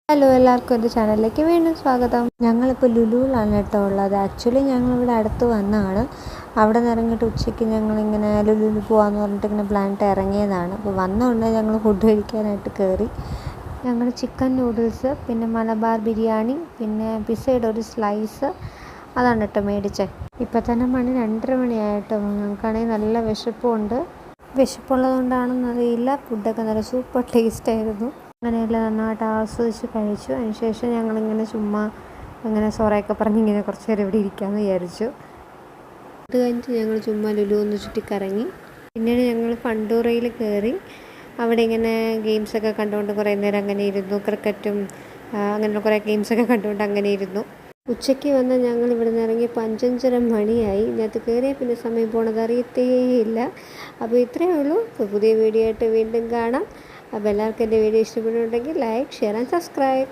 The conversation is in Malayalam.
ഹലോ, എല്ലാവർക്കും എൻ്റെ ചാനലിലേക്ക് വീണ്ടും സ്വാഗതം. ഞങ്ങളിപ്പോൾ ലുലുവിലാണ് കേട്ടോ ഉള്ളത്. ആക്ച്വലി ഞങ്ങളിവിടെ അടുത്ത് വന്നതാണ്. അവിടെ നിന്ന് ഇറങ്ങിയിട്ട് ഉച്ചയ്ക്ക് ഞങ്ങളിങ്ങനെ ലുലുവിൽ പോകാമെന്ന് പറഞ്ഞിട്ട് ഇങ്ങനെ പ്ലാനിട്ട് ഇറങ്ങിയതാണ്. അപ്പോൾ വന്നതുകൊണ്ട് ഞങ്ങൾ ഫുഡ് കഴിക്കാനായിട്ട് കയറി. ഞങ്ങൾ ചിക്കൻ നൂഡിൽസ്, പിന്നെ മലബാർ ബിരിയാണി, പിന്നെ പിസ്സയുടെ ഒരു സ്ലൈസ്, അതാണ് കേട്ടോ മേടിച്ചത്. ഇപ്പം തന്നെ മണി 2:30 മണിയായിട്ടോ. ഞങ്ങൾക്കാണെങ്കിൽ നല്ല വിശപ്പുണ്ട്. വിശപ്പുള്ളതുകൊണ്ടാണെന്നറിയില്ല, ഫുഡൊക്കെ നല്ല സൂപ്പർ ടേസ്റ്റായിരുന്നു. അങ്ങനെയെല്ലാം നന്നായിട്ട് ആസ്വദിച്ച് കഴിച്ചു. അതിനുശേഷം ഞങ്ങളിങ്ങനെ ചുമ്മാ ഇങ്ങനെ സൊറയൊക്കെ പറഞ്ഞ് ഇങ്ങനെ കുറച്ച് നേരം ഇവിടെ ഇരിക്കാമെന്ന് വിചാരിച്ചു. അത് കഴിഞ്ഞിട്ട് ഞങ്ങൾ ചുമ്മാ ലുലു ഒന്ന് ചുറ്റിക്കറങ്ങി. പിന്നീട് ഞങ്ങൾ ഫണ്ടൂറയിൽ കയറി. അവിടെ ഇങ്ങനെ ഗെയിംസൊക്കെ കണ്ടുകൊണ്ട് കുറേ നേരം അങ്ങനെ ഇരുന്നു. ക്രിക്കറ്റും അങ്ങനെയുള്ള കുറേ ഗെയിംസൊക്കെ കണ്ടുകൊണ്ട് അങ്ങനെ ഇരുന്നു. ഉച്ചയ്ക്ക് വന്ന് ഞങ്ങൾ ഇവിടെ നിന്ന് ഇറങ്ങിയപ്പോൾ 5:30 മണിയായി. ഇതിനകത്ത് കയറിയാൽ പിന്നെ സമയം പോണത് അറിയത്തേയില്ല. അപ്പോൾ ഇത്രയേ ഉള്ളൂ. പുതിയ വീഡിയോ ആയിട്ട് വീണ്ടും കാണാം. അപ്പോൾ എല്ലാവർക്കും എൻ്റെ വീഡിയോ ഇഷ്ടപ്പെടുന്നുണ്ടെങ്കിൽ ലൈക്ക്, ഷെയർ ആൻഡ് സബ്സ്ക്രൈബ്.